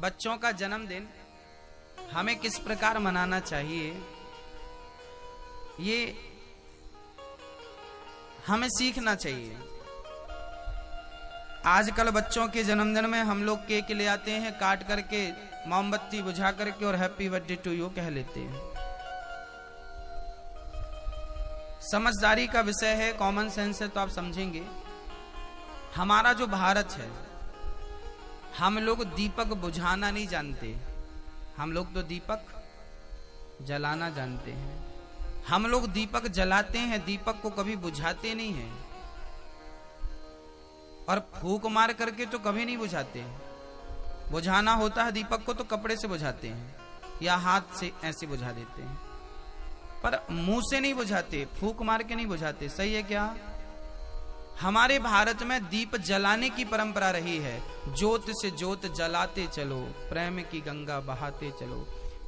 बच्चों का जन्मदिन हमें किस प्रकार मनाना चाहिए, ये हमें सीखना चाहिए। आजकल बच्चों के जन्मदिन में हम लोग केक ले आते हैं, काट करके मोमबत्ती बुझा करके और हैप्पी बर्थडे टू यू कह लेते हैं। समझदारी का विषय है, कॉमन सेंस है, तो आप समझेंगे। हमारा जो भारत है, हम लोग दीपक बुझाना नहीं जानते, हम लोग तो दीपक जलाना जानते हैं। हम लोग दीपक जलाते हैं, दीपक को कभी बुझाते नहीं हैं, और फूंक मार करके तो कभी नहीं बुझाते। बुझाना होता है दीपक को तो कपड़े से बुझाते हैं या हाथ से ऐसे बुझा देते हैं, पर मुंह से नहीं बुझाते, फूंक मार के नहीं बुझाते। सही है क्या? हमारे भारत में दीप जलाने की परंपरा रही है, ज्योत से ज्योत जलाते चलो, प्रेम की गंगा बहाते चलो।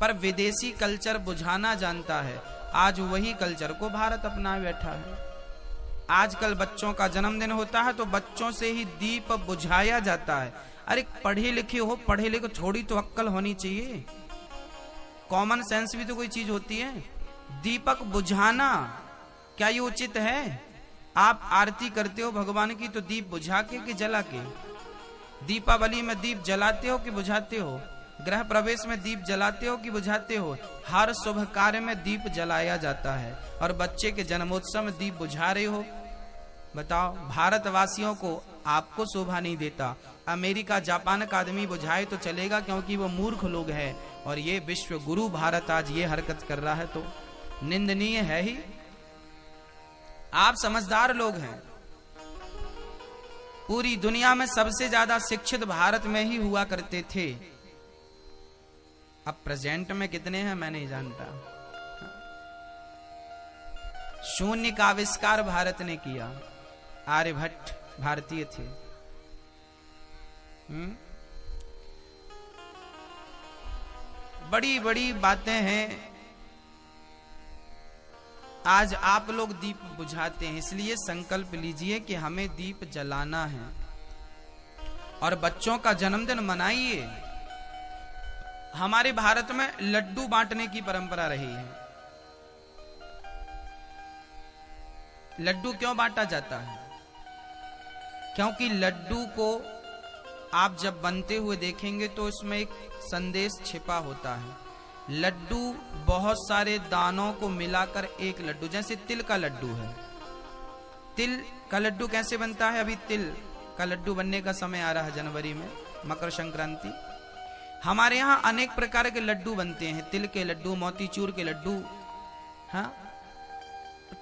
पर विदेशी कल्चर बुझाना जानता है, आज वही कल्चर को भारत अपना बैठा है। आजकल बच्चों का जन्मदिन होता है तो बच्चों से ही दीप बुझाया जाता है। अरे पढ़े लिखे हो, पढ़े लिखे, थोड़ी तो अक्ल होनी चाहिए, कॉमन सेंस भी तो कोई चीज होती है। दीपक बुझाना क्या ये उचित है? आप आरती करते हो भगवान की तो दीप बुझा के कि जला के? दीपावली में दीप जलाते हो कि बुझाते हो? गृह प्रवेश में दीप जलाते हो कि बुझाते हो? हर शुभ कार्य में दीप जलाया जाता है, और बच्चे के जन्मोत्सव में दीप बुझा रहे हो। बताओ, भारतवासियों को आपको शोभा नहीं देता। अमेरिका जापान का आदमी बुझाए तो चलेगा, क्योंकि वो मूर्ख लोग हैं, और ये विश्व गुरु भारत आज ये हरकत कर रहा है तो निंदनीय है ही। आप समझदार लोग हैं, पूरी दुनिया में सबसे ज्यादा शिक्षित भारत में ही हुआ करते थे। अब प्रेजेंट में कितने हैं मैं नहीं जानता। शून्य का आविष्कार भारत ने किया, आर्यभट्ट भारतीय थे। बड़ी बड़ी बातें हैं। आज आप लोग दीप बुझाते हैं, इसलिए संकल्प लीजिए कि हमें दीप जलाना है और बच्चों का जन्मदिन मनाइए। हमारे भारत में लड्डू बांटने की परंपरा रही है। लड्डू क्यों बांटा जाता है? क्योंकि लड्डू को आप जब बनते हुए देखेंगे तो इसमें एक संदेश छिपा होता है। लड्डू बहुत सारे दानों को मिलाकर एक लड्डू, जैसे तिल का लड्डू है। तिल का लड्डू कैसे बनता है? अभी तिल का लड्डू बनने का समय आ रहा है जनवरी में, मकर संक्रांति। हमारे यहाँ अनेक प्रकार के लड्डू बनते हैं, तिल के लड्डू, मोतीचूर के लड्डू, हाँ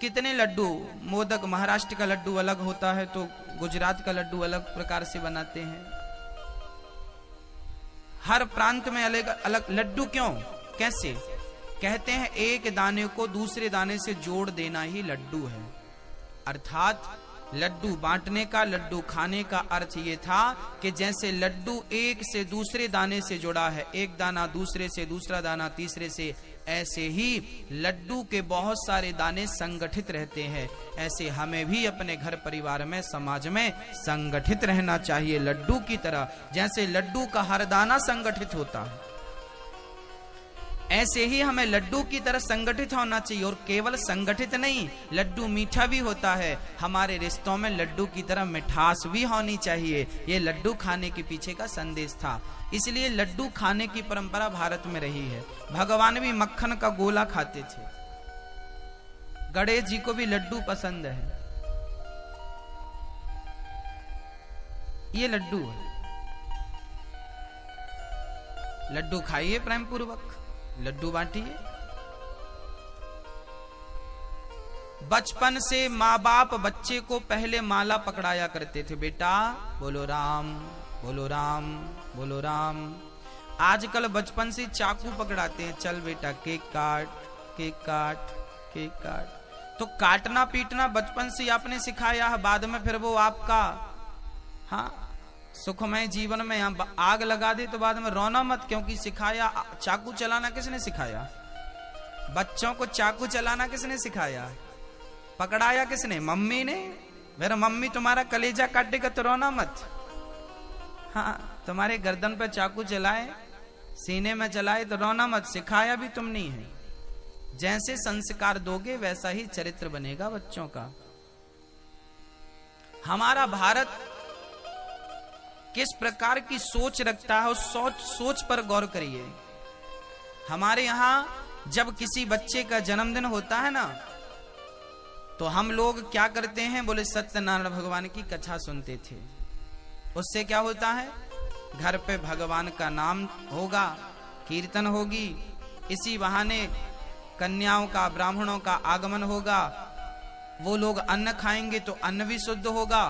कितने लड्डू। मोदक, महाराष्ट्र का लड्डू अलग होता है तो गुजरात का लड्डू अलग प्रकार से बनाते हैं। हर प्रांत में अलग अलग लड्डू। क्यों, कैसे? कहते हैं एक दाने को दूसरे दाने से जोड़ देना ही लड्डू है। अर्थात लड्डू बांटने का, लड्डू खाने का अर्थ ये था कि जैसे लड्डू एक से दूसरे दाने से जुड़ा है, एक दाना दूसरे से, दूसरा दाना तीसरे से, ऐसे ही लड्डू के बहुत सारे दाने संगठित रहते हैं। ऐसे हमें भी अपने घर परिवार में, समाज में संगठित रहना चाहिए लड्डू की तरह। जैसे लड्डू का हर दाना संगठित होता है, ऐसे ही हमें लड्डू की तरह संगठित होना चाहिए। और केवल संगठित नहीं, लड्डू मीठा भी होता है। हमारे रिश्तों में लड्डू की तरह मिठास भी होनी चाहिए। ये लड्डू खाने के पीछे का संदेश था, इसलिए लड्डू खाने की परंपरा भारत में रही है। भगवान भी मक्खन का गोला खाते थे, गणेश जी को भी लड्डू पसंद है। ये लड्डू है, लड्डू खाइए प्रेम पूर्वक, लड्डू बांटिए। बचपन से माँ बाप बच्चे को पहले माला पकड़ाया करते थे, बेटा बोलो राम, बोलो राम, बोलो राम। आजकल बचपन से चाकू पकड़ाते हैं, चल बेटा केक काट, केक काट, केक काट। तो काटना पीटना बचपन से आपने सिखाया है, बाद में फिर वो आपका हाँ सुखमय जीवन में यहाँ आग लगा दे तो बाद में रोना मत, क्योंकि सिखाया। चाकू चलाना किसने सिखाया? बच्चों को चाकू चलाना किसने सिखाया? पकड़ाया किसने? मम्मी ने। मेरा मम्मी तुम्हारा कलेजा काटेगा तो रोना मत। हाँ, तुम्हारे गर्दन पर चाकू चलाए सीने में जलाए तो रोना मत, सिखाया भी तुम नहीं है। जैसे संस्कार दोगे वैसा ही चरित्र बनेगा बच्चों का। हमारा भारत किस प्रकार की सोच रखता है, उस सोच पर गौर करिए। हमारे यहां जब किसी बच्चे का जन्मदिन होता है ना, तो हम लोग क्या करते हैं, बोले सत्यनारायण भगवान की कथा सुनते थे। उससे क्या होता है, घर पे भगवान का नाम होगा, कीर्तन होगी, इसी बहाने कन्याओं का, ब्राह्मणों का आगमन होगा, वो लोग अन्न खाएंगे तो अन्न भी शुद्ध होगा,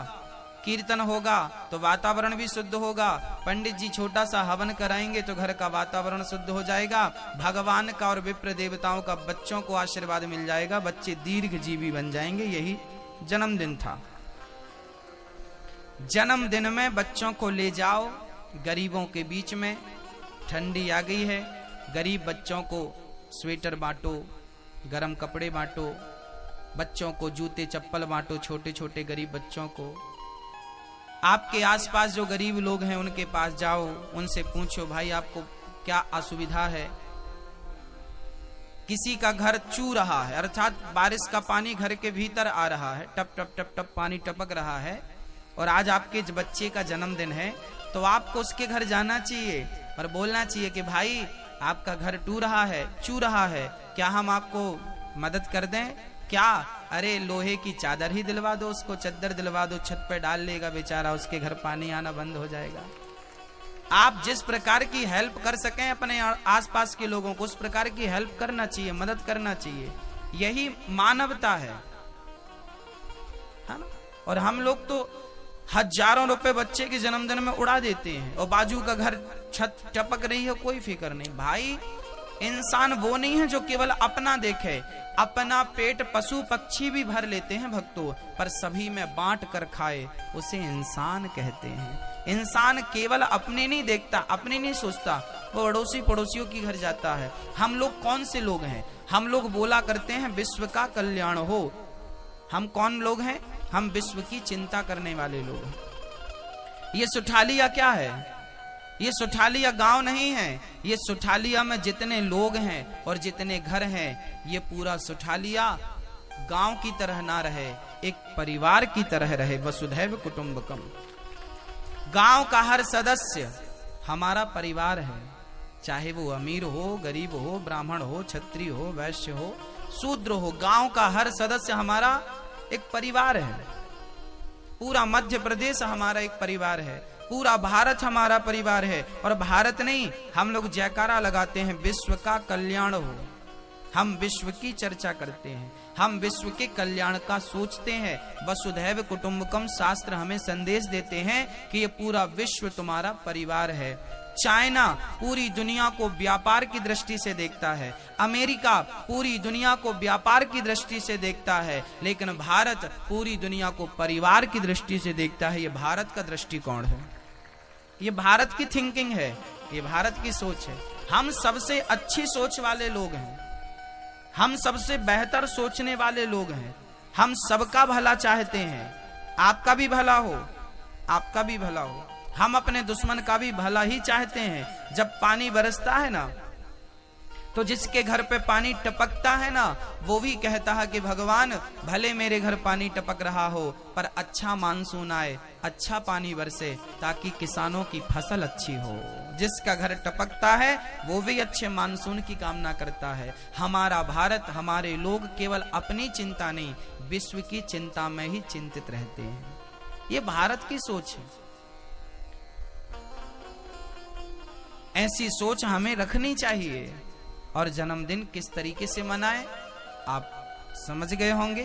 कीर्तन होगा तो वातावरण भी शुद्ध होगा, पंडित जी छोटा सा हवन कराएंगे तो घर का वातावरण शुद्ध हो जाएगा, भगवान का और विप्र देवताओं का बच्चों को आशीर्वाद मिल जाएगा, बच्चे दीर्घजीवी बन जाएंगे। यही जन्मदिन था। जन्मदिन में बच्चों को ले जाओ गरीबों के बीच में, ठंडी आ गई है, गरीब बच्चों को स्वेटर बांटो, गरम कपड़े बांटो, बच्चों को जूते चप्पल बांटो, छोटे छोटे गरीब बच्चों को। आपके आसपास जो गरीब लोग हैं उनके पास जाओ, उनसे पूछो भाई आपको क्या असुविधा है। किसी का घर चू रहा है, अर्थात बारिश का पानी घर के भीतर आ रहा है, टप टप टप टप पानी टपक रहा है, और आज आपके बच्चे का जन्मदिन है, तो आपको उसके घर जाना चाहिए और बोलना चाहिए कि भाई आपका घर टू रहा है, चू रहा है, क्या हम आपको मदद कर दें क्या? अरे लोहे की चादर ही दिलवा दो, उसको चद्दर दिलवा दो, छत पे डाल लेगा बेचारा, उसके घर पानी आना बंद हो जाएगा। आप जिस प्रकार की हेल्प कर सकें अपने आसपास के लोगों को, उस प्रकार की हेल्प करना चाहिए, मदद करना चाहिए। यही मानवता है ना? और हम लोग तो हजारों रुपए बच्चे के जन्मदिन में उड़ा देते हैं, और बाजू का घर छत टपक रही है, कोई फिक्र नहीं। भाई इंसान वो नहीं है जो केवल अपना देखे, अपना पेट पशु पक्षी भी भर लेते हैं भक्तों, पर सभी में बांट कर खाए उसे इंसान कहते हैं। इंसान केवल अपने नहीं देखता, अपने नहीं सोचता, वो अड़ोसी पड़ोसियों की घर जाता है। हम लोग कौन से लोग हैं? हम लोग बोला करते हैं विश्व का कल्याण हो। हम कौन लोग हैं? हम विश्व की चिंता करने वाले लोग हैं। ये सुठालिया क्या है? ये सुठालिया गांव नहीं है, ये सुठालिया में जितने लोग हैं और जितने घर हैं, ये पूरा सुठालिया गांव की तरह ना रहे, एक परिवार की तरह रहे। वसुधैव कुटुंबकम। गांव का हर सदस्य हमारा परिवार है, चाहे वो अमीर हो, गरीब हो, ब्राह्मण हो, क्षत्रिय हो, वैश्य हो, शूद्र हो, गांव का हर सदस्य हमारा एक परिवार है। पूरा मध्य प्रदेश हमारा एक परिवार है, पूरा भारत हमारा परिवार है। और भारत नहीं, हम लोग जयकारा लगाते हैं विश्व का कल्याण हो। हम विश्व की चर्चा करते हैं, हम विश्व के कल्याण का सोचते हैं। वसुधैव कुटुंबकम शास्त्र हमें संदेश देते हैं कि ये पूरा विश्व तुम्हारा परिवार है। चाइना पूरी दुनिया को व्यापार की दृष्टि से देखता है, अमेरिका पूरी दुनिया को व्यापार की दृष्टि से देखता है, लेकिन भारत पूरी दुनिया को परिवार की दृष्टि से देखता है। ये भारत का दृष्टिकोण है, ये भारत की थिंकिंग है, ये भारत की सोच है। हम सबसे अच्छी सोच वाले लोग हैं, हम सबसे बेहतर सोचने वाले लोग हैं, हम सबका भला चाहते हैं। आपका भी भला हो, आपका भी भला हो। हम अपने दुश्मन का भी भला ही चाहते हैं। जब पानी बरसता है ना, तो जिसके घर पे पानी टपकता है ना, वो भी कहता है कि भगवान भले मेरे घर पानी टपक रहा हो, पर अच्छा मानसून आए, अच्छा पानी बरसे, ताकि किसानों की फसल अच्छी हो। जिसका घर टपकता है वो भी अच्छे मानसून की कामना करता है। हमारा भारत, हमारे लोग केवल अपनी चिंता नहीं, विश्व की चिंता में ही चिंतित रहते हैं। ये भारत की सोच है। ऐसी सोच हमें रखनी चाहिए। और जन्मदिन किस तरीके से मनाएं आप समझ गए होंगे।